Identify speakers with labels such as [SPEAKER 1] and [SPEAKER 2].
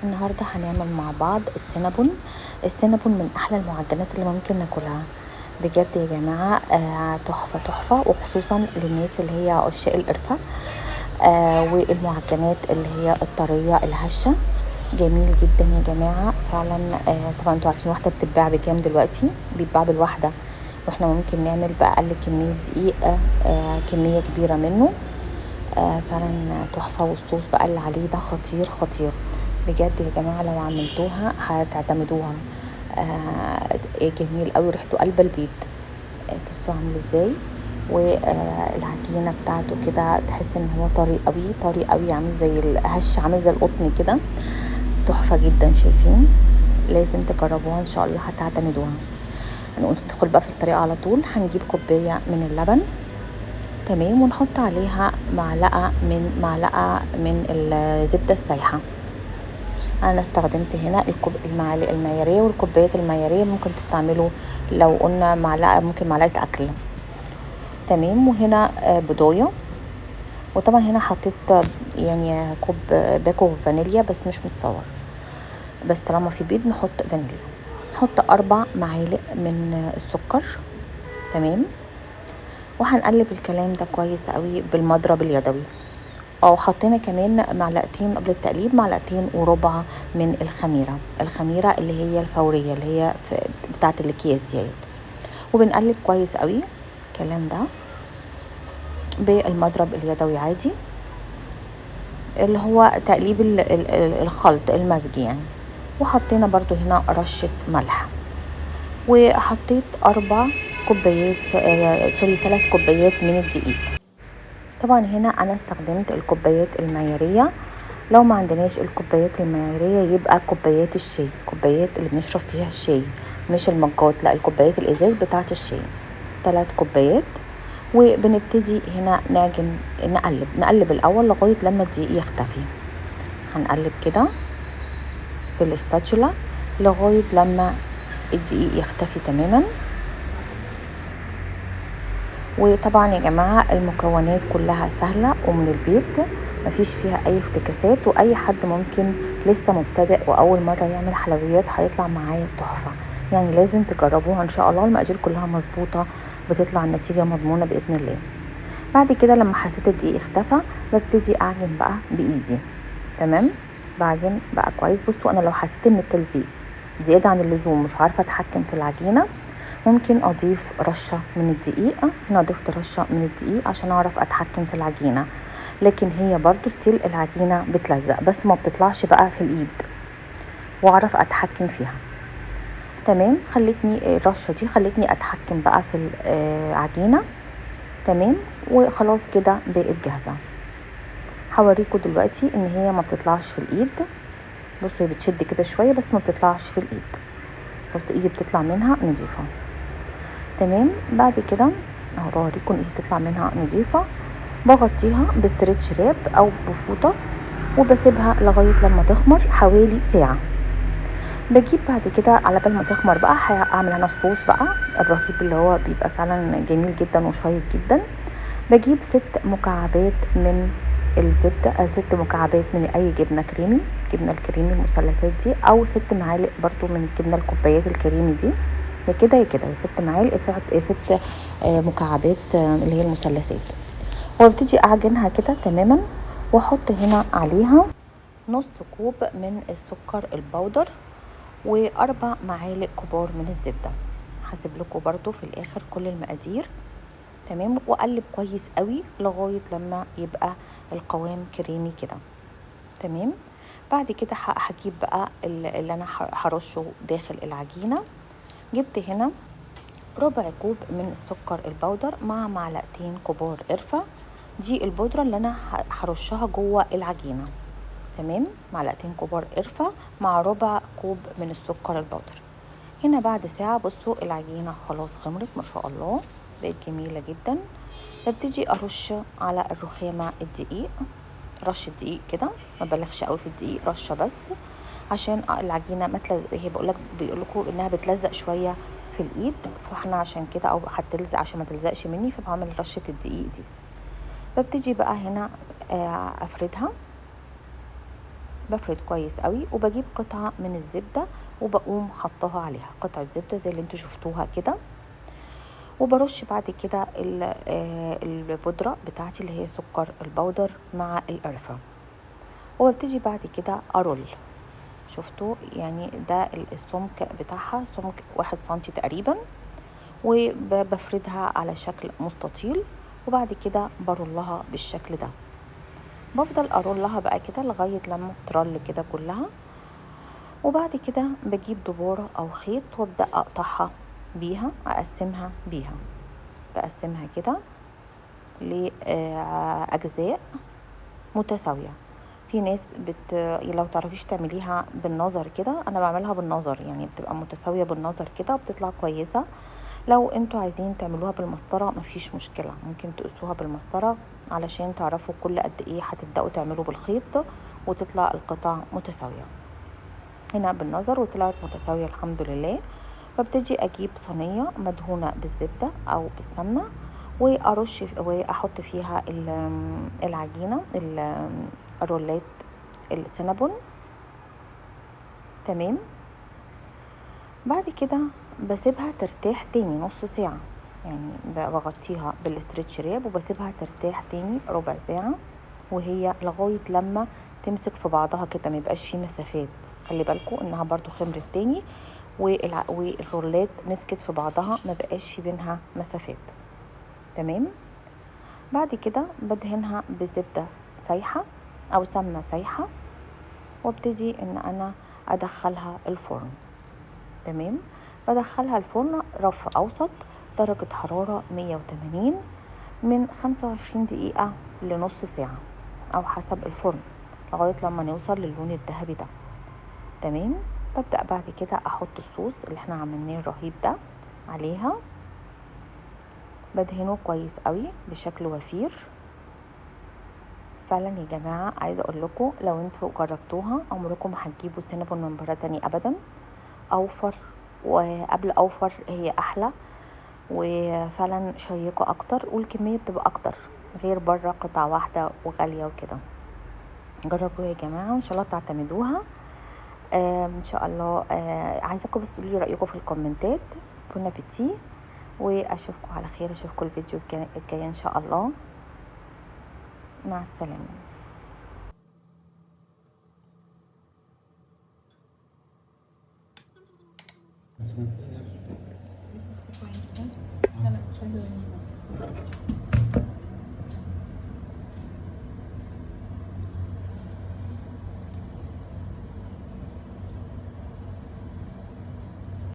[SPEAKER 1] النهاردة هنعمل مع بعض السينابون. السينابون من أحلى المعجنات اللي ممكن ناكلها بجد يا جماعة. تحفة تحفة، وخصوصا للناس اللي هي عشاق القرفة. والمعجنات اللي هي الطرية الهشة جميل جدا يا جماعة فعلا. طبعا انتوا عارفين واحدة بتتباع بكام دلوقتي؟ بيتباع بالواحدة، واحنا ممكن نعمل بأقل كمية دقيق كمية كبيرة منه. فعلا تحفة، والصوص بقى اللي عليه ده خطير خطير بجد يا جماعة. لو عملتوها هتعتمدوها. جميل قوي، ريحته قلب البيت. بصوا عامل ازاي، والعجينة بتاعته كده تحس ان هو طري قوي طري قوي، عامل زي الهش، عامل زي القطن كده. تحفة جدا، شايفين؟ لازم تجربوها ان شاء الله هتعتمدوها. ندخل بقى في الطريقة على طول. هنجيب كوباية من اللبن، تمام، ونحط عليها معلقة من الزبدة السايحة. انا استخدمت هنا المعالق المعيارية والكوبايات المعيارية، ممكن تستعملوا لو قلنا معلقة ممكن معلقة اكل، تمام. وهنا بضاية، وطبعا هنا حطيت يعني كوب باكو فانيليا بس مش متصور، بس طالما في بيض نحط فانيليا. نحط 4 معالق من السكر، تمام. وهنقلب الكلام ده كويس قوي بالمضرب اليدوي. حطينا كمان معلقتين قبل التقليب، معلقتين وربع من الخميرة اللي هي الفورية، اللي هي بتاعة الاكياس ديت. وبنقلب كويس قوي الكلام ده بالمضرب اليدوي عادي، اللي هو تقليب الخلط المزج يعني. وحطينا برضو هنا رشة ملح، وحطيت 3 كوبايات من الدقيق. طبعا هنا انا استخدمت الكوبايات المعيارية. لو ما عندناش الكوبايات المعيارية يبقى كوبايات الشاي، كوبايات اللي بنشرب فيها الشاي، مش المجات، لا الكوبايات الازاز بتاعة الشاي. 3 كوبايات. وبنبتدي هنا نقلب الاول لغاية لما الدقيق يختفي. هنقلب كده بالسباتولا لغاية لما الدقيق يختفي تماما. وطبعا يا جماعة المكونات كلها سهلة ومن البيت، مفيش فيها اي افتكاسات، واي حد ممكن لسه مبتدئ واول مرة يعمل حلويات هيطلع معايا تحفة. يعني لازم تجربوها ان شاء الله، المقادير كلها مظبوطة، بتطلع النتيجة مضمونة باذن الله. بعد كده لما حسيت الدقيق اختفى ببتدي اعجن بقى بايدي، تمام. بعجن بقى كويس. بصوا انا لو حسيت ان التلزيق زيادة عن اللزوم مش عارفة اتحكم في العجينة، ممكن اضيف رشة من الدقيق. هنا ضفت رشة من الدقيق عشان اعرف اتحكم في العجينة، لكن هي برضو ستيل العجينة بتلزق بس ما بتطلعش بقى في الايد، واعرف اتحكم فيها، تمام. الرشة دي خلتني اتحكم بقى في العجينة، تمام. وخلاص كده بقت جاهزة. هوريكم دلوقتي ان هي ما بتطلعش في الايد. بصوا هي بتشد كده شوية بس ما بتطلعش في الايد. بصوا ايدي بتطلع منها نضيفة، تمام. بعد كده اهو بوريكم ايدي بتطلع منها نضيفة. بغطيها بستريتش راب او بفوطة، وبسيبها لغاية لما تخمر حوالي ساعة. بجيب بعد كده على بال ما تخمر بقى هعمل انا الصوص بقى الرهيب اللي هو بيبقى فعلا جميل جدا وشيق جدا. بجيب 6 مكعبات من الزبدة، 6 مكعبات من اي جبنة كريمي، جبنة الكريمي المثلثات دي، او 6 معالق برضو من الجبنة الكوبايات الكريمي دي. يا كده يا كده، 6 معالق 6 مكعبات اللي هي المثلثات. وابتدي اعجنها كده تماما، واحط هنا عليها نص كوب من السكر البودر، و4 معالق كبار من الزبدة. هسيب لكم برضو في الاخر كل المقادير، تمام. واقلب كويس قوي لغاية لما يبقى القوام كريمي كده، تمام. بعد كده هجيب بقى اللي انا هرشه داخل العجينة. جبت هنا ربع كوب من السكر البودر مع معلقتين كبار قرفة. دي البودرة اللي انا هرشها جوه العجينة، تمام. معلقتين كبار قرفة مع ربع كوب من السكر البودر. هنا بعد ساعة بصوا العجينة خلاص خمرت ما شاء الله، بقت جميلة جدا. ببتدي ارش على الرخامة الدقيق، رشة دقيق كده، ما بلغش قوي في الدقيق، رشة بس عشان العجينة ما هي بيقولكوا انها بتلزق شوية في الايد، فاحنا عشان كده او هتلزق عشان ما تلزقش مني، فبعمل رشة الدقيق دي. ببتدي بقى هنا افردها بفرد كويس قوي وبجيب قطعة من الزبدة وبقوم حطها عليها، قطعة زبدة زي اللي انتوا شفتوها كده، وبرش بعد كده البودرة بتاعتي اللي هي سكر البودر مع القرفة، وببتدي بعد كده ارول. شفتوا يعني ده السمك بتاعها سمك 1 سنتي تقريبا، وبفردها على شكل مستطيل، وبعد كده برولها بالشكل ده. بفضل ارولها بقى كده لغاية لما ترل كده كلها، وبعد كده بجيب دبورة او خيط وابدأ اقطعها بيها، اقسمها بيها، بقسمها كده لأجزاء متساوية. في ناس لو تعرفيش تعمليها بالنظر كده، انا بعملها بالنظر، يعني بتبقى متساوية بالنظر كده وبتطلع كويسة. لو انتوا عايزين تعملوها بالمسطرة مفيش مشكلة، ممكن تقصوها بالمسطرة علشان تعرفوا كل قد ايه هتبدأوا تعملوا بالخيط وتطلع القطع متساوية. هنا بالنظر وطلعت متساوية الحمد لله. ببتدي اجيب صينية مدهونة بالزبدة او بالسمنة، وارش واحط فيها العجينة الرولات السينابون. تمام. بعد كده بسيبها ترتاح تاني نص ساعة، يعني بغطيها بالاسترتش راب وبسيبها ترتاح تاني ربع ساعة، وهي لغاية لما تمسك في بعضها كده، ميبقاش فيه مسافات. خلي بالكم انها برضو خمرت تاني والرولات مسكت في بعضها، مبقاش في بينها مسافات. تمام. بعد كده بدهنها بزبدة سايحة او سمنة سايحة، وابتدي ان انا ادخلها الفرن. تمام. بدخلها الفرن رف اوسط، درجة حرارة 180، من 25 دقيقة لنص ساعة او حسب الفرن، لغاية لما نوصل للون الذهبي ده. تمام. ببدأ بعد كده احط الصوص اللي احنا عملناه الرهيب ده عليها، بدهنه كويس قوي بشكل وفير. فعلا يا جماعة عايزة اقول لكم لو انتوا جربتوها عمركم هتجيبوا سينابون من بره تاني ابدا. اوفر، وقبل اوفر هي احلى، وفعلا شيقة اكتر، والكمية بتبقى اكتر غير بره قطعة واحدة وغالية وكده. جربوا يا جماعة وان شاء الله تعتمدوها. ان شاء الله. عايزاكم بس تقولوا لي رأيكم في الكومنتات. بون ابيتي، واشوفكم على خير، اشوفكم الفيديو الجاي ان شاء الله. مع السلامة.